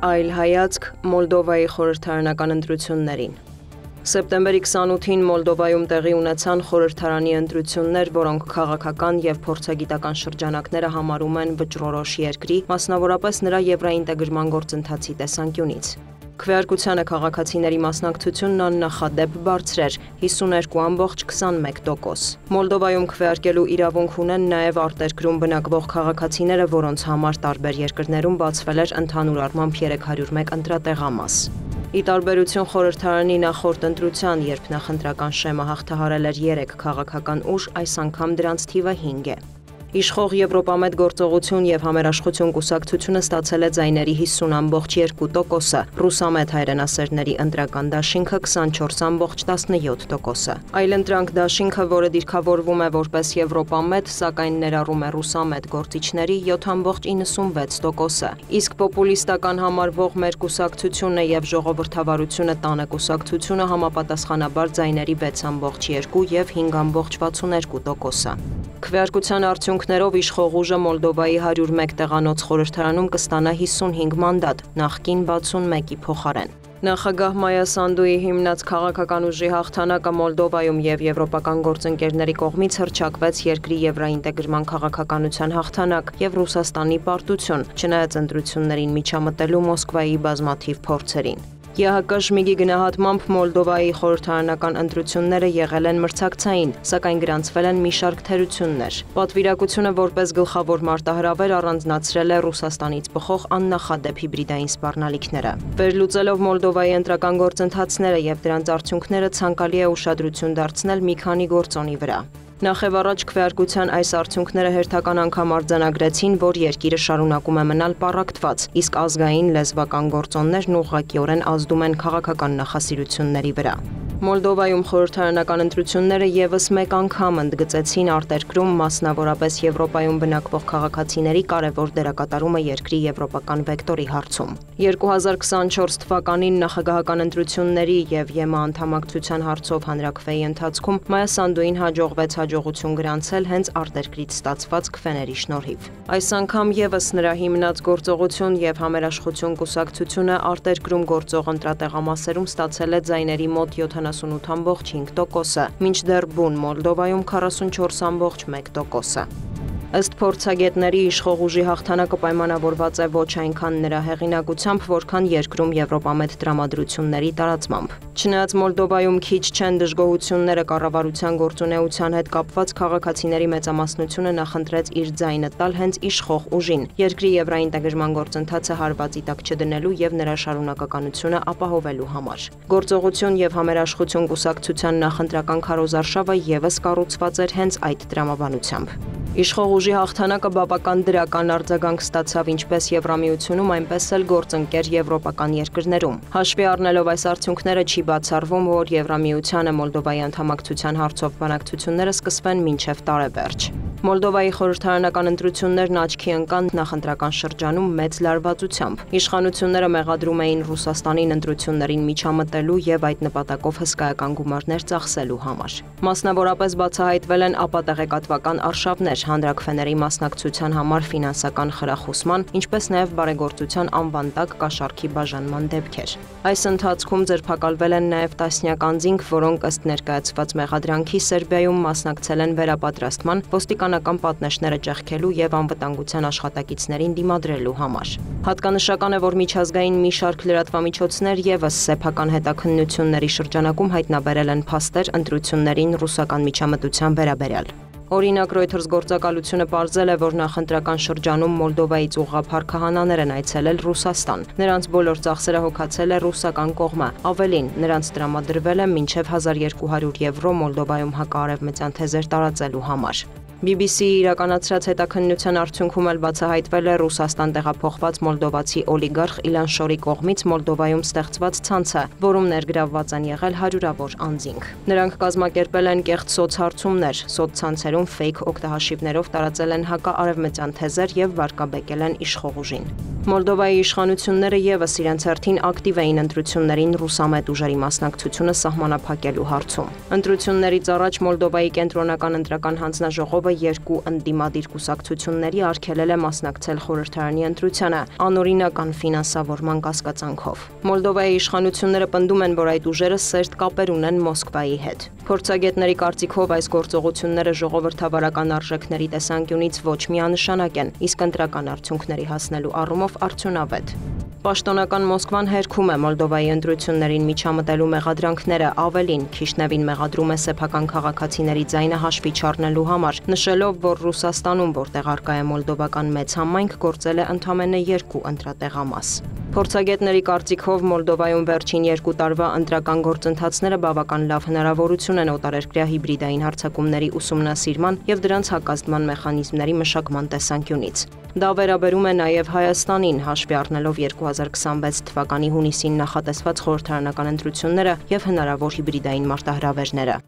Այլ հայացք Մոլդովայի խորհրդարանական ընտրություններին։ Սեպտեմբերի 28-ին Մոլդովայում տեղի ունեցան խորհրդարանի ընտրություններ, որոնք քաղաքական և փորձագիտական շրջանակները համարում են վճռորոշ երկրի, մասնավորապես նրա եվրաինտեգրման գործընթացի տեսանկյունից։ Քվեարկությանը քաղաքացիների մասնակցությունն աննախադեպ բարձր էր՝ 52.21%։ Մոլդովայում քվեարկելու իրավունք ունեն նաև արտերկրում բնակվող քաղաքացիները, որոնց համար տարբեր երկրներում բացվել էր ընդհանուր առմամբ 301 ընտրատեղամաս։ Ի տարբերություն խորհրդարանի նախորդ ընտրության, երբ նախընտրական շեմը հաղթահարել էր 3 քաղաքական ուժ, այս անգամ դրանց թիվը 5 է։ Իշխող Եվրոպամետ գործողություն և համերաշխություն կուսակցությունը ստացել է ձայների 50.2%, ռուսամետ հայրենասերների ընտրական դաշինքը 24.17%։ Այլընտրանք դաշինքը, որը դիրքավորվում է որպես Եվրոպամետ, սակայն ներառում է ռուսամետ գործիչների 7.96%, իսկ պոպուլիստական համարվող մեր կուսակցությունը և ժողովրդավարությունը տանը կուսակցությունը համապատասխանաբար ձայների 6.2 և 5.62%։ Քվեարկության արդյունքներով իշխող ուժը Մոլդովայի 101 տեղանոց խորհրդարանում կստանա 55 մանդատ, նախկին 61-ի փոխարեն։ Նախագահ Մայա Սանդուի հիմնած քաղաքական ուժի հաղթանակը Մոլդովայում և եվրոպական գործընկերների կողմից հռչակվեց երկրի եվրաինտեգրման քաղաքականության հաղթանակ և Ռուսաստանի պարտություն, չնայած ընտրություններին միջամտելու Մոսկվայի բազմաթիվ փորձերին։ ԵՀԿ ԺՄԻԳ-ի գնահատմամբ Մոլդովայի խորհրդարանական ընտրությունները եղել են մրցակցային, սակայն գրանցվել են մի շարք թերություններ։ Պատվիրակությունը որպես գլխավոր մարտահրավեր առանձնացրել է Ռուսաստանից բխող աննախադեպ հիբրիդային սպառնալիքները։ Վերլուծելով Մոլդովայի ընտրական գործընթացները և դրանց արդյունքները ցանկալի է ուշադրություն դարձնել մի քանի գործոնի վրա։ Նախևառաջ քվեարկության այս արդյունքները հերթական անգամ արձանագրեցին, որ երկիրը շարունակում է մնալ պառակտված, իսկ ազգային լեզվական գործոններն ուղղակիորեն ազդում են քաղաքական նախասիրությունների վրա։ Մոլդովայում խորհրդարանական ընտրությունները ևս մեկ անգամ ընդգծեցին արտերկրում, մասնավորապես Եվրոպայում բնակվող քաղաքացիների կարևոր դերակատարումը երկրի եվրոպական վեկտորի հարցում։ 2024 թվականին նախագահական ընտրությունների և ԵՄ անդամակցության հարցով հանրաքվեի ընթացքում Մայա Սանդուին հաջողվեց հաջողություն գրանցել հենց արտերկրից ստացված քվեների շնորհիվ։ Այս անգամ ևս նրա հիմնած գործողություն և համերաշխություն կուսակցությունը արտերկրում գործող ընտրատեղամասերում ստացել է ձայների մոտ 78.5%, մինչդեռ բուն Մոլդովայում 44.1%։ Ըստ փորձագետների իշխող ուժի հաղթանակը պայմանավորված է ոչ այնքան նրա հեղինակությամբ, որքան երկրում եվրոպամետ տրամադրությունների տարածմամբ։ Չնայած Մոլդովայում քիչ չեն դժգոհությունները կառավարության գործունեության հետ կապված, քաղաքացիների մեծամասնությունը նախընտրեց իր ձայնը տալ հենց իշխող ուժին, երկրի եվրաինտեգրման գործընթացը հարվածի տակ չդնելու և նրա շարունակականությունը ապահովելու համար։ Գործողություն և համերաշխություն կուսակցության նախընտրական քարոզարշավը ևս կառուցված էր հենց այդ տրամաբանությամբ։ Իշխող ուժի հաղթանակը բավական դրական արձագանք ստացավ ինչպես Եվրամիությունում, այնպես էլ գործընկեր եվրոպական երկրներում։ Հաշվի առնելով այս արդյունքները չի բացառվում, որ Եվրամիությանը Մոլդովայի անդամակցության հարցով բանակցությունները սկսվեն մինչև տարեվերջ։ Մոլդովայի խորհրդարանական ընտրություններն աչքի ընկան նախընտրական շրջանում մեծ լարվածությամբ։ Իշխանությունները մեղադրում էին Ռուսաստանին ընտրություններին միջամտելու և այդ նպատակով հսկայական գումարներ ծախսելու համար։ Մասնավորապես բացահայտվել են ապատեղեկատվական արշավներ, հանրաքվեների մասնակցության համար ֆինանսական խրախուսման, ինչպես նաև բարեգործության անվան տակ կաշառքի բաժանման դեպքեր։ Այս ընթացքում ձերբակալվել են նաև տասնյակ անձինք, որոնք ըստ ներկայացված մեղադրանքի Սերբիայում մասնակցել են վերապատրաստման, ոստիկանական պատնեշները ճեղքելու և անվտանգության աշխատակիցներին դիմադրելու համար։ Հատկանշական է, որ միջազգային մի շարք լրատվամիջոցներ ևս սեփական հետաքննությունների շրջանակում հայտնաբերել են փաստեր ընտրություններին ռուսական միջամտության վերաբերյալ։ Օրինակ Reuters գործակալությունը պարզել է, որ նախընտրական շրջանում Մոլդովայից ուղղափառ քահանաներ են այցելել Ռուսաստան։ Նրանց բոլոր ծախսերը հոգացել է ռուսական կողմը։ Ավելին, նրանց տրամադրվել է մինչև 1200 եվրո Մոլդովայում հակաարևմտյան թեզեր տարածելու համար։ BBC-ի իրականացրած հետաքննության արդյունքում էլ բացահայտվել է Ռուսաստան տեղափոխված մոլդովացի օլիգարխ Իլան Շորի կողմից Մոլդովայում ստեղծված ցանցը, որում ներգրավված են եղել հարյուրավոր անձինք։ Նրանք կազմակերպել են կեղծ սոցհարցումներ, սոցցանցերում ֆեյք օգտահաշիվներով տարածել են հակաարևմտյան թեզեր և վարկաբեկել են իշխող ուժին։ Մոլդովայի իշխանությունները ևս իրենց հերթին ակտիվ էին ընտրություններին ռուսամետ ուժերի մասնակցությունը սահմանափակելու հարցում։ Ընտրություններից առաջ Մոլդովայի կենտրոնական ընտրական հանձնաժողովը երկու ընդդիմադիր կուսակցությունների արգելել է մասնակցել խորհրդարանի ընտրությանը անօրինական ֆինանսավորման կասկածանքով։ Մոլդովայի իշխանությունները պնդում են, որ այդ ուժերը սերտ կապեր ունեն Մոսկվայի հետ։ Փորձագետների կարծիքով այս գործողությունները ժողովրդավարական արժեքների տեսանկյունից ոչ միանշանակ են, իսկ ընտրական արդյունքների հասնելու առումով արդյունավետ։ Պաշտոնական Մոսկվան հերքում է Մոլդովայի ընտրություններին միջամտելու մեղադրանքները, ավելին Քիշնևին մեղադրում է սեփական քաղաքացիների ձայնը հաշվի չառնելու համար, նշելով, որ Ռուսաստանում, որտեղ առկա է մոլդովական մեծ համայնք, գործել է ընդամենը 2 ընտրատեղամաս։ Փորձագետների կարծիքով Մոլդովայում վերջին 2 տարվա ընտրական գործընթացները բավական լավ հնարավորություն են օտարերկրյա հիբրիդային հարձակումների ուսումնասիրման եւ դրանց հակազդման մեխանիզմների մշակման տեսանկյունից։ Դա վերաբերում է նաև Հայաստանին, հաշվի առնելով 2026 թվականի հունիսին նախատեսված խորհրդարանական ընտրությունները եւ հնարավոր հիբրիդային մարտահրավերները։